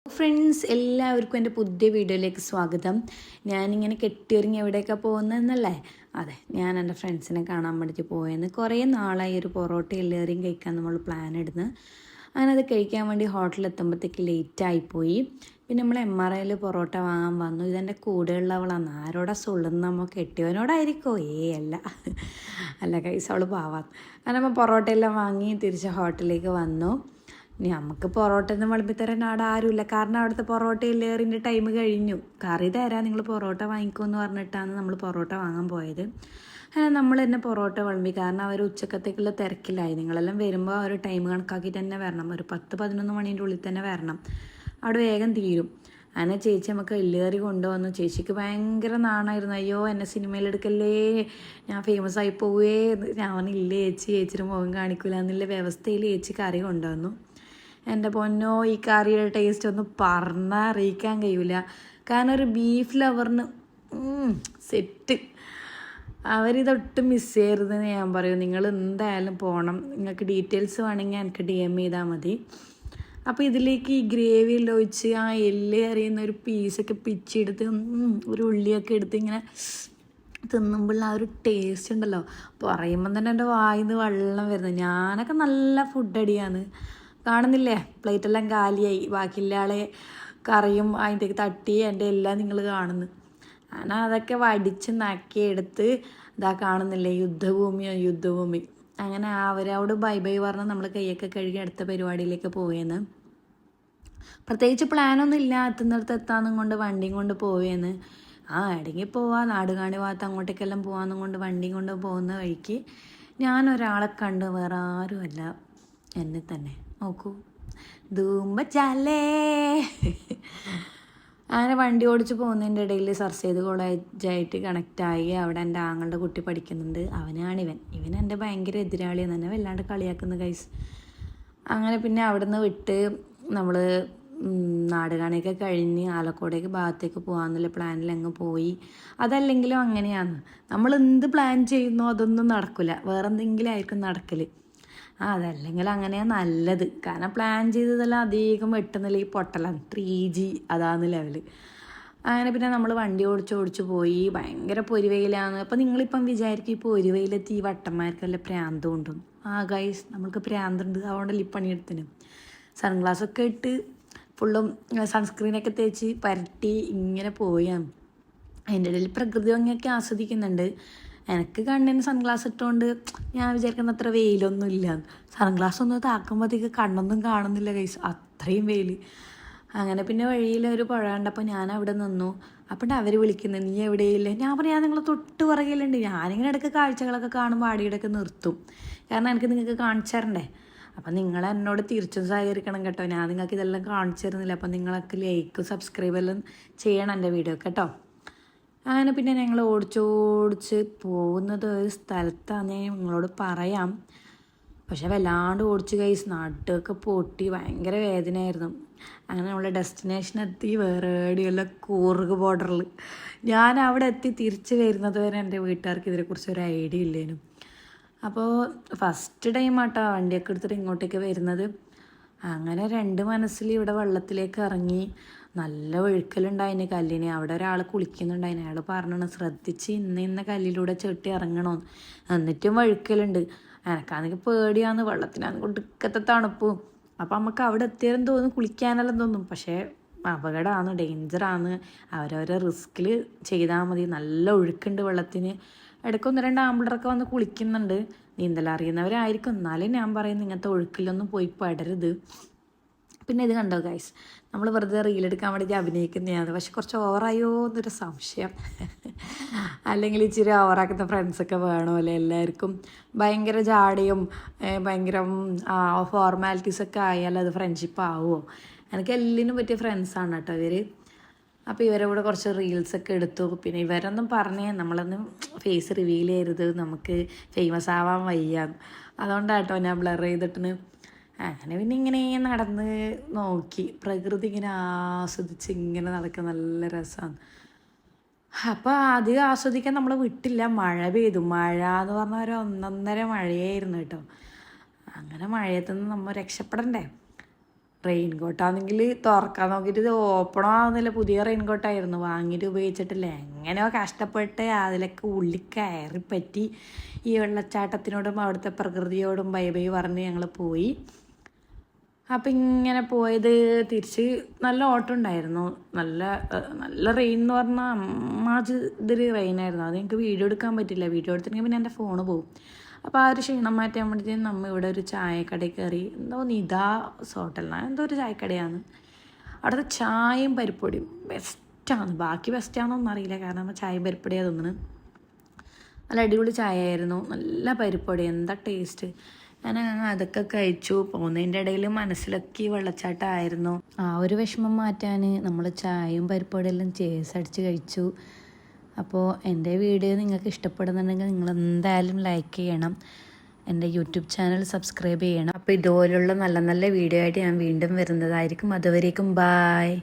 Friends എല്ലാവർക്കും എൻ്റെ പുതിയ വീഡിയോയിലേക്ക് സ്വാഗതം. ഞാനിങ്ങനെ കെട്ടിയൊരുങ്ങി എവിടെയൊക്കെ പോകുന്നതെന്നല്ലേ? അതെ, ഞാൻ എൻ്റെ ഫ്രണ്ട്സിനെ കാണാൻ വേണ്ടിയിട്ട് പോയെന്ന്. കുറേ നാളായി ഒരു പൊറോട്ട എല്ലാവരെയും കഴിക്കാൻ നമ്മൾ പ്ലാൻ ഇടുന്നു. അങ്ങനെ അത് കഴിക്കാൻ വേണ്ടി ഹോട്ടലിൽ എത്തുമ്പോഴത്തേക്ക് ലേറ്റായിപ്പോയി. പിന്നെ നമ്മൾ MRIയിൽ പൊറോട്ട വാങ്ങാൻ വന്നു. ഇതെൻ്റെ കൂടെയുള്ളവളാണ്. ആരോടാ സുള്ളുന്ന നമ്മൾ കെട്ടിയവനോടായിരിക്കോ? അല്ല അല്ല കൈസ്, അവൾ പാവാം. അങ്ങനെ നമ്മൾ പൊറോട്ടയെല്ലാം വാങ്ങി തിരിച്ച് ഹോട്ടലിലേക്ക് വന്നു. നമുക്ക് പൊറോട്ട ഒന്നും വിളമ്പിത്തരാൻ അവിടെ ആരുമില്ല. കാരണം അവിടുത്തെ പൊറോട്ട എല്ലാവരുടെ ടൈം കഴിഞ്ഞു. കറി തരാം, നിങ്ങൾ പൊറോട്ട വാങ്ങിക്കുമെന്ന് പറഞ്ഞിട്ടാണ് നമ്മൾ പൊറോട്ട വാങ്ങാൻ പോയത്. അങ്ങനെ നമ്മൾ തന്നെ പൊറോട്ട വിളമ്പി. കാരണം അവർ ഉച്ചക്കത്തേക്കുള്ള തിരക്കിലായി. നിങ്ങളെല്ലാം വരുമ്പോൾ ഒരു ടൈം കണക്കാക്കിയിട്ട് തന്നെ വരണം. ഒരു 10-11 മണീൻ്റെ ഉള്ളിൽ തന്നെ വരണം. അവിടെ വേഗം തീരും. അങ്ങനെ ചേച്ചി നമുക്ക് എല്ലുകറി കൊണ്ടുവന്നു. ചേച്ചിക്ക് ഭയങ്കര നാണമായിരുന്നു. അയ്യോ, എന്നെ സിനിമയിലെടുക്കല്ലേ, ഞാൻ ഫേമസ് ആയി പോവേ. ഞാനില്ലേ ചേച്ചിയുടെ മുഖം കാണിക്കില്ല എന്നുള്ള വ്യവസ്ഥയിൽ ചേച്ചി കറി കൊണ്ടുവന്നു. എൻ്റെ പൊന്നോ, ഈ കറിയുടെ ടേസ്റ്റ് ഒന്നും പറഞ്ഞറിയിക്കാൻ കഴിയില്ല. കാരണം ഒരു ബീഫ് ലവറിന് സെറ്റ്. അവരിതൊട്ടും മിസ് ചെയ്യരുതെന്ന് ഞാൻ പറയും. നിങ്ങൾ എന്തായാലും പോകണം. നിങ്ങൾക്ക് ഡീറ്റെയിൽസ് വേണമെങ്കിൽ എനിക്ക് DM ചെയ്താൽ മതി. അപ്പോൾ ഇതിലേക്ക് ഈ ഗ്രേവിയെല്ലാം ഒഴിച്ച് ആ എല്ല് അറിയുന്ന ഒരു പീസൊക്കെ പിച്ചെടുത്ത് ഒരു ഉള്ളിയൊക്കെ എടുത്ത് ഇങ്ങനെ തിന്നുമ്പോൾ ആ ഒരു ടേസ്റ്റ് ഉണ്ടല്ലോ, പറയുമ്പം തന്നെ എൻ്റെ വായിൽ നിന്ന് വെള്ളം വരുന്നത്. ഞാനൊക്കെ നല്ല ഫുഡ് അടിയാണ്. കാണുന്നില്ലേ, പ്ലേറ്റെല്ലാം കാലിയായി. ബാക്കിയുള്ള ആളെ കറിയും അതിൻ്റെക്ക് തട്ടി എൻ്റെ എല്ലാം നിങ്ങൾ കാണുന്നു. ഞാൻ അതൊക്കെ വടിച്ച് നക്കിയെടുത്ത് ഇതാ കാണുന്നില്ലേ, യുദ്ധഭൂമി. അങ്ങനെ അവരോട് ബൈ പറഞ്ഞ് നമ്മൾ കൈയൊക്കെ കഴുകി അടുത്ത പരിപാടിയിലേക്ക് പോവുകയെന്ന്. പ്രത്യേകിച്ച് പ്ലാനൊന്നും ഇല്ല, എത്തുന്നിടത്ത് എത്താന്നും കൊണ്ട് വണ്ടിയും കൊണ്ട് പോവുകയെന്ന്. എടങ്ങി പോവാം, നാടുകാണി ഭാഗത്ത് അങ്ങോട്ടേക്കെല്ലാം പോകാമെന്നും കൊണ്ട് വണ്ടിയും കൊണ്ട് പോകുന്ന വഴിക്ക് ഞാനൊരാളെ കണ്ട്, വേറെ ആരുമല്ല, എന്നെ തന്നെ. നോക്കൂ, ധൂമ്പച്ചാലേ. അങ്ങനെ വണ്ടി ഓടിച്ച് പോകുന്നതിൻ്റെ ഇടയിൽ സർസേത് കോളേജായിട്ട് കണക്റ്റായി. അവിടെ എൻ്റെ ആങ്ങളുടെ കുട്ടി പഠിക്കുന്നുണ്ട്. ഇവൻ എൻ്റെ ഭയങ്കര എതിരാളിയെന്ന് തന്നെ വല്ലാണ്ട് കളിയാക്കുന്ന ഗൈസ്. അങ്ങനെ പിന്നെ അവിടെ നിന്ന് വിട്ട് നമ്മൾ നാടുകാണിയൊക്കെ കഴിഞ്ഞ് ആലക്കോടേക്ക് ഭാഗത്തേക്ക് പോകാമെന്നുള്ള പ്ലാനിൽ അങ്ങ് പോയി. അതല്ലെങ്കിലും അങ്ങനെയാണ്, നമ്മൾ എന്ത് പ്ലാൻ ചെയ്യുന്നോ അതൊന്നും നടക്കില്ല, വേറെന്തെങ്കിലും ആയിരിക്കും നടക്കൽ. അതല്ലെങ്കിൽ അങ്ങനെയാണ് നല്ലത്. കാരണം പ്ലാൻ ചെയ്തതെല്ലാം അധികം വെട്ടുന്നില്ല, ഈ പൊട്ടലാണ് 3G അതാണ് ലെവല്. അങ്ങനെ പിന്നെ നമ്മൾ വണ്ടി ഓടിച്ച് പോയി. ഭയങ്കര പൊരിവെയിലാണ്. അപ്പോൾ നിങ്ങളിപ്പം വിചാരിക്കും ഇപ്പോൾ ഒരു വെയിലെത്തി ഈ വട്ടന്മാർക്ക് വല്ല പ്രാന്തം ഉണ്ടും. ഗൈസ്, നമ്മൾക്ക് പ്രാന്തുണ്ട്. അതുകൊണ്ടല്ലേ ഈ പണിയെടുത്തിന് സൺഗ്ലാസ്സൊക്കെ ഇട്ട് ഫുള്ളും സൺസ്ക്രീനൊക്കെ തേച്ച് പരട്ടി ഇങ്ങനെ പോയാണ്. അതിൻ്റെ ഇടയിൽ പ്രകൃതി ഭംഗിയൊക്കെ ആസ്വദിക്കുന്നുണ്ട്. എനിക്ക് കണ്ണിന് സൺഗ്ലാസ് ഇട്ടുകൊണ്ട് ഞാൻ വിചാരിക്കുന്ന അത്ര വെയിലൊന്നും ഇല്ല. സൺഗ്ലാസ് ഒന്ന് താക്കുമ്പോഴത്തേക്ക് കണ്ണൊന്നും കാണുന്നില്ല ഗൈസ്, അത്രയും വെയിൽ. അങ്ങനെ പിന്നെ വഴിയിൽ ഒരു പുഴ കണ്ടപ്പോൾ ഞാൻ അവിടെ നിന്നു. അപ്പം അവർ വിളിക്കുന്നത്, നീ എവിടെയില്ലേ? ഞാൻ പറയാം, നിങ്ങൾ തൊട്ട് പുറകിലുണ്ട്. ഞാനിങ്ങനെ ഇടയ്ക്ക് കാഴ്ചകളൊക്കെ കാണുമ്പോൾ അടിയിടയ്ക്ക് നിർത്തും. കാരണം എനിക്ക് നിങ്ങൾക്ക് കാണിച്ചു തരണ്ടേ. അപ്പം നിങ്ങൾ എന്നോട് തിരിച്ചും സഹകരിക്കണം കേട്ടോ. ഞാൻ നിങ്ങൾക്ക് ഇതെല്ലാം കാണിച്ചു തരുന്നില്ല. അപ്പം നിങ്ങളൊക്കെ ലൈക്കും സബ്സ്ക്രൈബെല്ലാം ചെയ്യണം എൻ്റെ വീഡിയോ കേട്ടോ. അങ്ങനെ പിന്നെ ഞങ്ങൾ ഓടിച്ച് പോകുന്നത് ഒരു സ്ഥലത്താണെന്ന് ഞാൻ നിങ്ങളോട് പറയാം. പക്ഷെ വല്ലാണ്ട് ഓടിച്ച് ഗൈസ്, നാട്ടൊക്കെ പൊട്ടി ഭയങ്കര വേദനയായിരുന്നു. അങ്ങനെ നമ്മൾ ഡെസ്റ്റിനേഷൻ എത്തി. വേറെ എവിടെയല്ല, കൂർഗ് ബോർഡറിൽ. ഞാൻ അവിടെ എത്തി തിരിച്ച് വരുന്നത് വരെ എൻ്റെ വീട്ടുകാർക്ക് ഇതിനെക്കുറിച്ച് ഒരു ഐഡിയ ഇല്ലേനും. അപ്പോൾ ഫസ്റ്റ് ടൈം ആട്ടോ വണ്ടിയൊക്കെ എടുത്തിട്ട് ഇങ്ങോട്ടേക്ക് വരുന്നത്. അങ്ങനെ രണ്ട് മനസ്സിൽ ഇവിടെ വെള്ളത്തിലേക്ക് ഇറങ്ങി. നല്ല ഒഴുക്കലുണ്ടായിന് കല്ലിന്. അവിടെ ഒരാൾ കുളിക്കുന്നുണ്ടായിന്. അയാൾ പറഞ്ഞു, ശ്രദ്ധിച്ച് ഇന്ന കല്ലിലൂടെ ചെട്ടി ഇറങ്ങണമെന്ന്. എന്നിട്ടും വഴുക്കലുണ്ട്. എനക്കാണെങ്കിൽ പേടിയാന്ന്, വെള്ളത്തിനാണെങ്കിൽ ഒടുക്കത്തെ തണുപ്പും. അപ്പം നമുക്ക് അവിടെ എത്തിയാലും തോന്നും കുളിക്കാനെല്ലാം തോന്നും. പക്ഷേ അപകടമാണ്, ഡേഞ്ചറാണ്. അവരവരെ റിസ്കിൽ ചെയ്താൽ മതി. നല്ല ഒഴുക്കുണ്ട് വെള്ളത്തിന്. ഇടയ്ക്ക് 1-2 ആമ്പിളറൊക്കെ വന്ന് കുളിക്കുന്നുണ്ട്. നീന്തലറിയുന്നവരായിരിക്കും. എന്നാലും ഞാൻ പറയുന്നത് ഇങ്ങനത്തെ ഒഴുക്കിലൊന്നും പോയി പെടരുത്. പിന്നെ ഇത് കണ്ടോ ഗൈസ്, നമ്മൾ വെറുതെ റീലെടുക്കാൻ വേണ്ടിയിട്ട് അഭിനയിക്കുന്നതാണ്. പക്ഷെ കുറച്ച് ഓവറായോ എന്നൊരു സംശയം. അല്ലെങ്കിൽ ഇച്ചിരി ഓവറാക്കുന്ന ഫ്രണ്ട്സൊക്കെ വേണമല്ലേ എല്ലാവർക്കും. ഭയങ്കര ജാടയും ഭയങ്കര ഫോർമാലിറ്റീസൊക്കെ ആയാൽ അത് ഫ്രണ്ട്ഷിപ്പ് ആവുമോ? എനിക്ക് എല്ലാത്തിനും പറ്റിയ ഫ്രണ്ട്സാണ് കേട്ടോ ഇവർ. അപ്പോൾ ഇവരെ കൂടെ കുറച്ച് റീൽസൊക്കെ എടുത്തു. പിന്നെ ഇവരൊന്നും പറഞ്ഞ് നമ്മളൊന്നും ഫേസ് റിവീൽ ചെയ്യരുത്, നമുക്ക് ഫേമസ് ആവാൻ വയ്യ. അതുകൊണ്ടാട്ടോ ഞാൻ ബ്ലർ ചെയ്തിട്ടിന്. അങ്ങനെ പിന്നെ ഇങ്ങനെ നടന്ന് നോക്കി പ്രകൃതി ഇങ്ങനെ ആസ്വദിച്ച് ഇങ്ങനെ നടക്കാൻ നല്ല രസമാണ്. അപ്പോൾ അധികം ആസ്വദിക്കാൻ നമ്മൾ വിട്ടില്ല. മഴ പെയ്തു. മഴ എന്ന് പറഞ്ഞാൽ ഒരു 1.5 മഴയായിരുന്നു കേട്ടോ. അങ്ങനെ മഴയത്തുനിന്ന് നമ്മൾ രക്ഷപ്പെടണ്ടേ. റെയിൻ കോട്ടാണെങ്കിൽ തുറക്കാൻ നോക്കിയിട്ട് ഇത് ഓപ്പൺ ആവുന്നില്ല. പുതിയ റെയിൻ കോട്ടായിരുന്നു, വാങ്ങിയിട്ട് ഉപയോഗിച്ചിട്ടില്ല. എങ്ങനെയോ കഷ്ടപ്പെട്ട് അതിലൊക്കെ ഉള്ളി കയറി പറ്റി ഈ വെള്ളച്ചാട്ടത്തിനോടും അവിടുത്തെ പ്രകൃതിയോടും ബൈ ബൈ പറഞ്ഞ് ഞങ്ങൾ പോയി. അപ്പം ഇങ്ങനെ പോയത് തിരിച്ച് നല്ല ഓട്ടം ഉണ്ടായിരുന്നു. നല്ല റെയിൻ എന്ന് പറഞ്ഞാൽ അമ്മാജ് ഇതൊരു റെയിനായിരുന്നു. അത് എനിക്ക് വീഡിയോ എടുക്കാൻ പറ്റില്ല. വീഡിയോ എടുത്തിട്ടുണ്ടെങ്കിൽ പിന്നെ എൻ്റെ ഫോണ് പോകും. അപ്പോൾ ആ ഒരു ക്ഷീണം മാറ്റാൻ വേണ്ടിയിട്ട് നമ്മൾ ഇവിടെ ഒരു ചായക്കടയിൽ കയറി. എന്തോ നിതാ ഹോട്ടലിനാണ് എന്തോ ഒരു ചായക്കടയാണ്. അവിടുത്തെ ചായയും പരിപ്പൊടിയും ബെസ്റ്റാണ്. ബാക്കി ബെസ്റ്റാണോന്നും അറിയില്ല, കാരണം ചായയും പരിപ്പൊടിയാണ് തോന്നുന്നത്. നല്ല അടിപൊളി ചായ ആയിരുന്നു, നല്ല പരിപ്പൊടി, എന്താ ടേസ്റ്റ്. ഞാൻ അതൊക്കെ കഴിച്ചു. പോകുന്നതിൻ്റെ ഇടയിൽ മനസ്സിലൊക്കെ വെള്ളച്ചാട്ടമായിരുന്നു. ആ ഒരു വിഷമം മാറ്റാൻ നമ്മൾ ചായയും പരിപ്പൊടിയെല്ലാം ചേസടിച്ച് കഴിച്ചു. അപ്പോൾ എൻ്റെ വീഡിയോ നിങ്ങൾക്ക് ഇഷ്ടപ്പെടുന്നുണ്ടെങ്കിൽ നിങ്ങൾ എന്തായാലും ലൈക്ക് ചെയ്യണം, എൻ്റെ യൂട്യൂബ് ചാനൽ സബ്സ്ക്രൈബ് ചെയ്യണം. അപ്പോൾ ഇതുപോലുള്ള നല്ല നല്ല വീഡിയോ ആയിട്ട് ഞാൻ വീണ്ടും വരുന്നതായിരിക്കും. അതുവരേക്കും ബായ്.